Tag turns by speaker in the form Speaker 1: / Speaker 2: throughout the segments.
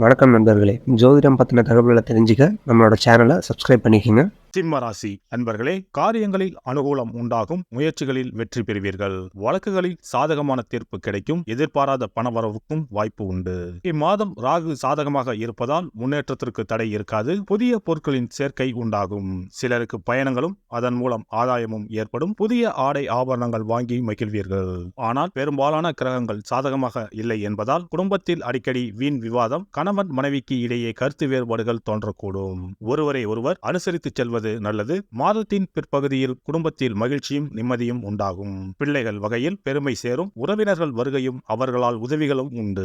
Speaker 1: வணக்கம் நண்பர்களே. ஜோதிடம் பத்தின தகவல்கள தெரிஞ்சுக்க நம்மளோட சேனல சப்ஸ்கிரைப் பண்ணிக்கங்க.
Speaker 2: சிம்ம ராசி அன்பர்களே, காரியங்களில் அனுகூலம் உண்டாகும், முயற்சிகளில் வெற்றி பெறுவீர்கள். வழக்குகளில் சாதகமான தீர்ப்பு கிடைக்கும், எதிர்பாராத பணவரவுக்கும் வாய்ப்பு உண்டு. இம்மாதம் ராகு சாதகமாக இருப்பதால் முன்னேற்றத்திற்கு தடை இருக்காது. புதிய பொருட்களின் சேர்க்கை உண்டாகும். சிலருக்கு பயணங்களும் அதன் மூலம் ஆதாயமும் ஏற்படும். புதிய ஆடை ஆபரணங்கள் வாங்கி மகிழ்வீர்கள். ஆனால் பெரும்பாலான கிரகங்கள் சாதகமாக இல்லை என்பதால் குடும்பத்தில் அடிக்கடி வீண் விவாதம், கணவன் மனைவிக்கு இடையே கருத்து வேறுபாடுகள் தோன்றக்கூடும். ஒருவரை ஒருவர் அனுசரித்து செல்வது நல்லது. மாதத்தின் பிற்பகுதியில் குடும்பத்தில் மகிழ்ச்சியும் நிம்மதியும் உண்டாகும். பிள்ளைகள் வகையில் பெருமை சேரும். உறவினர்கள் வருகையும் அவர்களால் உதவிகளும் உண்டு.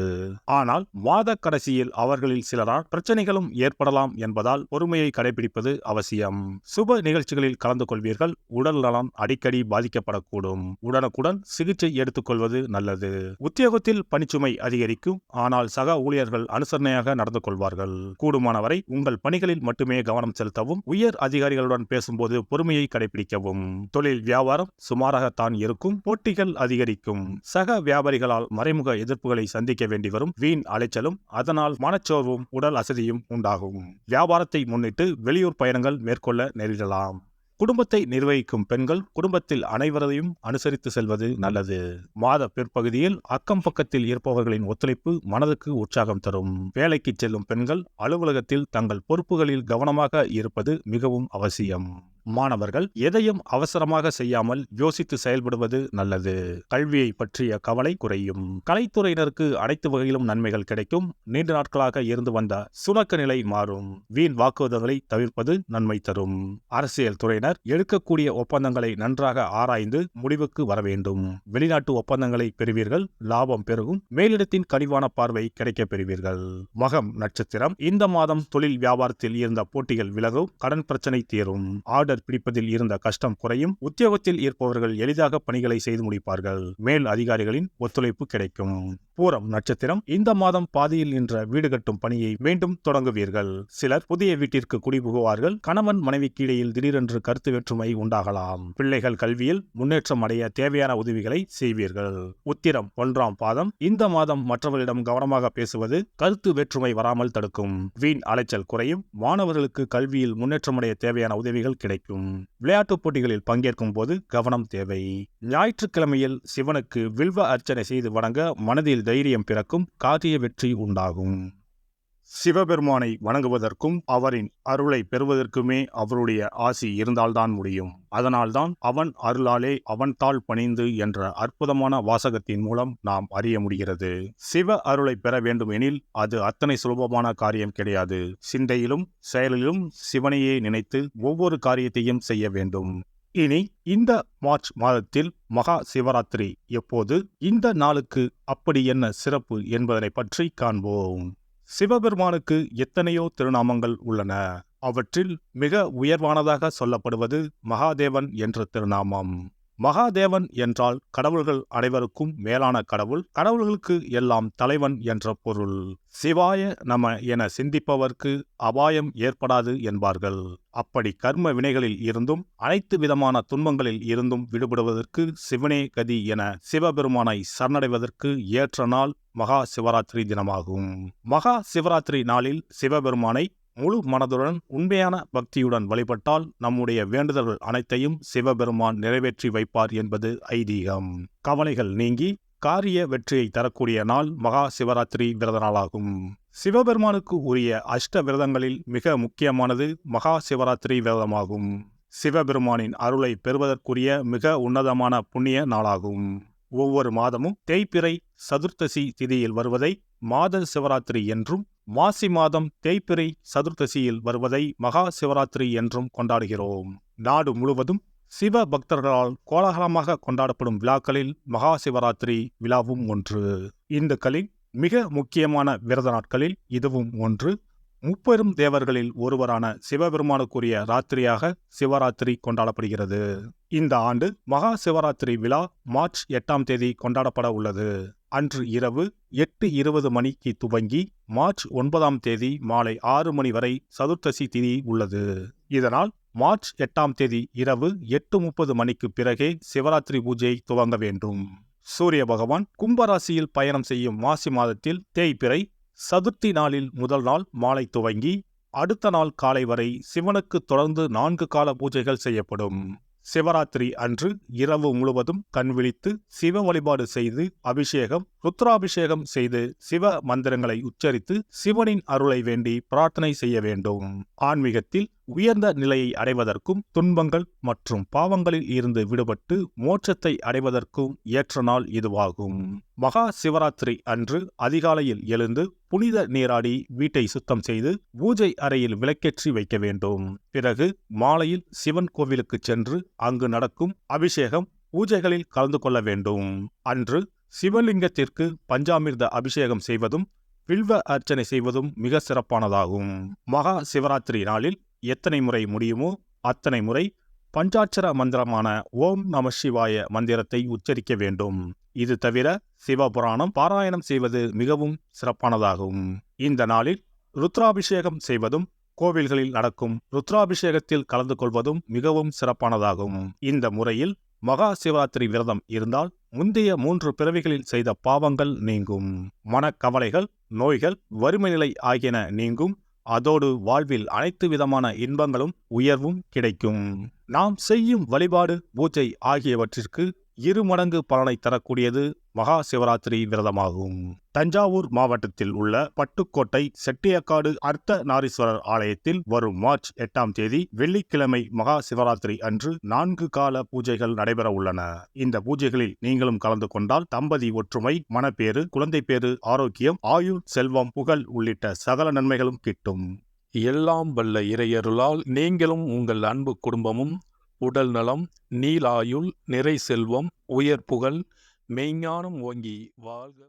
Speaker 2: ஆனால் மாத கடைசியில் அவர்களில் சிலரால் பிரச்சனைகளும் ஏற்படலாம் என்பதால் பொறுமையை கடைபிடிப்பது அவசியம். சுப நிகழ்ச்சிகளில் கலந்து கொள்வீர்கள். உடல் நலம் அடிக்கடி பாதிக்கப்படக்கூடும். உடனுக்குடன் சிகிச்சை எடுத்துக்கொள்வது நல்லது. உத்தியோகத்தில் பணிச்சுமை அதிகரிக்கும். ஆனால் சக ஊழியர்கள் அனுசரணையாக நடந்து கொள்வார்கள். கூடுமானவரை உங்கள் பணிகளில் மட்டுமே கவனம் செலுத்தவும். உயர் அதிகாரிகளுடன் பேசும்போது பொறுமையை கடைபிடிக்கவும். தொழில் வியாபாரம் சுமாராகத்தான் இருக்கும். போட்டிகள் அதிகரிக்கும். சக வியாபாரிகளால் மறைமுக எதிர்ப்புகளை சந்திக்க வேண்டி வரும். வீண் அலைச்சலும் அதனால் மனச்சோர்வும் உடல் அசதியும் உண்டாகும். வியாபாரத்தை முன்னிட்டு வெளியூர் பயணங்கள் மேற்கொள்ள நேரிடலாம். குடும்பத்தை நிர்வகிக்கும் பெண்கள் குடும்பத்தில் அனைவரையும் அனுசரித்து செல்வது நல்லது. மாத பிற்பகுதியில் அக்கம் பக்கத்தில் இருப்பவர்களின் ஒத்துழைப்பு மனதுக்கு உற்சாகம் தரும். வேலைக்கு செல்லும் பெண்கள் அலுவலகத்தில் தங்கள் பொறுப்புகளில் கவனமாக இருப்பது மிகவும் அவசியம். மாணவர்கள் எதையும் அவசரமாக செய்யாமல் யோசித்து செயல்படுவது நல்லது. கல்வியை பற்றிய கவலை குறையும். கலைத்துறையினருக்கு அனைத்து வகையிலும் நன்மைகள் கிடைக்கும். நீண்ட நாட்களாக இருந்து வந்த சுணக்க நிலை மாறும். வீண் வாக்குவாதங்களை தவிர்ப்பது நன்மை தரும். அரசியல் துறையினர் எடுக்கக்கூடிய ஒப்பந்தங்களை நன்றாக ஆராய்ந்து முடிவுக்கு வர வேண்டும். வெளிநாட்டு ஒப்பந்தங்களை பெறுவீர்கள். லாபம் பெருகும். மேலிடத்தின் கனிவான பார்வை கிடைக்கப் பெறுவீர்கள். மகம் நட்சத்திரம். இந்த மாதம் தொழில் வியாபாரத்தில் இருந்த போட்டிகள் விலகும். கடன் பிரச்சனை தீரும். ஆர்டர் பிடிப்பதில் இருந்த கஷ்டம் குறையும். உத்தியோகத்தில் இருப்பவர்கள் எளிதாக பணிகளை செய்து முடிப்பார்கள். மேல் அதிகாரிகளின் ஒத்துழைப்பு கிடைக்கும். பூரம் நட்சத்திரம். இந்த மாதம் பாதியில் நின்ற வீடு கட்டும் பணியை மீண்டும் தொடங்குவீர்கள். சிலர் புதிய வீட்டிற்கு குடிபுகுவார்கள். கணவன் மனைவிக்கு இடையில் திடீரென்று கருத்து வேற்றுமை உண்டாகலாம். பிள்ளைகள் கல்வியில் முன்னேற்றம் அடைய தேவையான உதவிகளை செய்வீர்கள். உத்திரம் 1ஆம் பாதம். இந்த மாதம் மற்றவர்களிடம் கவனமாக பேசுவது கருத்து வேற்றுமை வராமல் தடுக்கும். வீண் அலைச்சல் குறையும். மாணவர்களுக்கு கல்வியில் முன்னேற்றமடைய தேவையான உதவிகள் கிடைக்கும். விளையாட்டுப் போட்டிகளில் பங்கேற்கும் போது கவனம் தேவை. ஞாயிற்றுக்கிழமையில் சிவனுக்கு வில்வ அர்ச்சனை செய்து வணங்க மனதில் தைரியம் பிறக்கும். காரிய வெற்றி உண்டாகும். சிவபெருமானை வணங்குவதற்கும் அவரின் அருளை பெறுவதற்குமே அவருடைய ஆசி இருந்தால்தான் முடியும். அதனால்தான் அவன் அருளாலே அவன் தாள் பணிந்து என்ற அற்புதமான வாசகத்தின் மூலம் நாம் அறிய முடிகிறது. சிவ அருளை பெற வேண்டும் எனில் அது அத்தனை சுலபமான காரியம் கிடையாது. சிந்தையிலும் செயலிலும் சிவனையே நினைத்து ஒவ்வொரு காரியத்தையும் செய்ய வேண்டும். இனி இந்த மார்ச் மாதத்தில் மகா சிவராத்திரி எப்போது, இந்த நாளுக்கு அப்படி என்ன சிறப்பு என்பதனை பற்றி காண்போம். சிவபெருமானுக்கு எத்தனையோ திருநாமங்கள் உள்ளன. அவற்றில் மிக உயர்வானதாக சொல்லப்படுவது மகாதேவன் என்ற திருநாமம். மகாதேவன் என்றால் கடவுள்கள் அனைவருக்கும் மேலான கடவுள். கடவுள்களுக்கு எல்லாம் தலைவன் என்ற பொருள். சிவாய நம என சிந்திப்பவர்க்கு அபாயம் ஏற்படாது என்பார்கள். அப்படி கர்ம வினைகளில் இருந்தும் அனைத்து விதமான துன்பங்களில் இருந்தும் விடுபடுவதற்கு சிவனே கதி என சிவபெருமானை சரணடைவதற்கு ஏற்ற நாள் மகா சிவராத்திரி தினமாகும். மகா சிவராத்திரி நாளில் சிவபெருமானை முழு மனதுடன் உண்மையான பக்தியுடன் வழிபட்டால் நம்முடைய வேண்டுதல்கள் அனைத்தையும் சிவபெருமான் நிறைவேற்றி வைப்பார் என்பது ஐதீகம். கவலைகள் நீங்கி காரிய வெற்றியை தரக்கூடிய நாள் மகா சிவராத்திரி விரத நாளாகும். சிவபெருமானுக்கு உரிய அஷ்ட விரதங்களில் மிக முக்கியமானது மகா சிவராத்திரி விரதமாகும். சிவபெருமானின் அருளை பெறுவதற்குரிய மிக உன்னதமான புண்ணிய நாளாகும். ஒவ்வொரு மாதமும் தேய்பிறை சதுர்த்தசி திதியில் வருவதை மாத சிவராத்திரி என்றும், மாசி மாதம் தேய்பிறை சதுர்த்தசியில் வருவதை மகா சிவராத்திரி என்றும் கொண்டாடுகிறோம். நாடு முழுவதும் சிவ பக்தர்களால் கோலாகலமாக கொண்டாடப்படும் விழாக்களில் மகா சிவராத்திரி விழாவும் ஒன்று. இந்துக்களின் மிக முக்கியமான விரத நாட்களில் இதுவும் ஒன்று. முப்பெரும் தேவர்களில் ஒருவரான சிவபெருமானுக்குரிய ராத்திரியாக சிவராத்திரி கொண்டாடப்படுகிறது. இந்த ஆண்டு மகா சிவராத்திரி விழா மார்ச் 8ஆம் தேதி கொண்டாடப்பட உள்ளது. அன்று இரவு 8:20 மணிக்கு துவங்கி மார்ச் 9ஆம் தேதி மாலை 6 மணி வரை சதுர்த்தசி திதி உள்ளது. இதனால் மார்ச் 8ஆம் தேதி இரவு 8:30 மணிக்கு பிறகே சிவராத்திரி பூஜை துவங்க வேண்டும். சூரிய பகவான் கும்பராசியில் பயணம் செய்யும் மாசி மாதத்தில் தேய்பிறை சதுர்த்தி நாளில் முதல் நாள் மாலை துவங்கி அடுத்த நாள் காலை வரை சிவனுக்கு தொடர்ந்து 4 கால பூஜைகள் செய்யப்படும். சிவராத்திரி அன்று இரவு முழுவதும் கண் விழித்து சிவ வழிபாடு செய்து அபிஷேகம், ருத்ராபிஷேகம் செய்து சிவ மந்திரங்களை உச்சரித்து சிவனின் அருளை வேண்டி பிரார்த்தனை செய்ய வேண்டும். ஆன்மீகத்தில் உயர்ந்த நிலையை அடைவதற்கும் துன்பங்கள் மற்றும் பாவங்களில் இருந்து விடுபட்டு மோட்சத்தை அடைவதற்கும் ஏற்ற நாள் இதுவாகும். மகா சிவராத்திரி அன்று அதிகாலையில் எழுந்து புனித நீராடி வீட்டை சுத்தம் செய்து பூஜை அறையில் விளக்கேற்றி வைக்க வேண்டும். பிறகு மாலையில் சிவன் கோவிலுக்கு சென்று அங்கு நடக்கும் அபிஷேகம், பூஜைகளில் கலந்து கொள்ள வேண்டும். அன்று சிவலிங்கத்திற்கு பஞ்சாமிர்த அபிஷேகம் செய்வதும் வில்வ அர்ச்சனை செய்வதும் மிக சிறப்பானதாகும். மகா சிவராத்திரி நாளில் எத்தனை முறை முடியுமோ அத்தனை முறை பஞ்சாட்சர மந்திரமான ஓம் நம சிவாய மந்திரத்தை உச்சரிக்க வேண்டும். இது தவிர சிவபுராணம் பாராயணம் செய்வது மிகவும் சிறப்பானதாகும். இந்த நாளில் ருத்ராபிஷேகம் செய்வதும் கோவில்களில் நடக்கும் ருத்ராபிஷேகத்தில் கலந்து கொள்வதும் மிகவும் சிறப்பானதாகும். இந்த முறையில் மகா சிவராத்திரி விரதம் இருந்தால் முந்தைய 3 பிறவிகளில் செய்த பாவங்கள் நீங்கும். மனக்கவலைகள், நோய்கள், வறுமை நிலை ஆகியன நீங்கும். அதோடு வாழ்வில் அனைத்து விதமான இன்பங்களும் உயர்வும் கிடைக்கும். நாம் செய்யும் வழிபாடு, பூஜை ஆகியவற்றிற்கு 2 மடங்கு பலனை தரக்கூடியது மகா சிவராத்திரி விரதமாகும். தஞ்சாவூர் மாவட்டத்தில் உள்ள பட்டுக்கோட்டை செட்டியக்காடு அர்த்த நாரீஸ்வரர் ஆலயத்தில் வரும் மார்ச் 8ஆம் தேதி வெள்ளிக்கிழமை மகா சிவராத்திரி அன்று 4 கால பூஜைகள் நடைபெற உள்ளன. இந்த பூஜைகளில் நீங்களும் கலந்து கொண்டால் தம்பதி ஒற்றுமை, மனப்பேறு, குழந்தை பேறு, ஆரோக்கியம், ஆயுள், செல்வம், புகழ் உள்ளிட்ட சகல நன்மைகளும் கிட்டும்.
Speaker 3: எல்லாம் வல்ல இறையருளால் நீங்களும் உங்கள் அன்பு குடும்பமும் உடல் நலம், நீலாயுள், நிறை செல்வம், உயர் புகழ், மெய்ஞானம் ஓங்கி வாழ்க.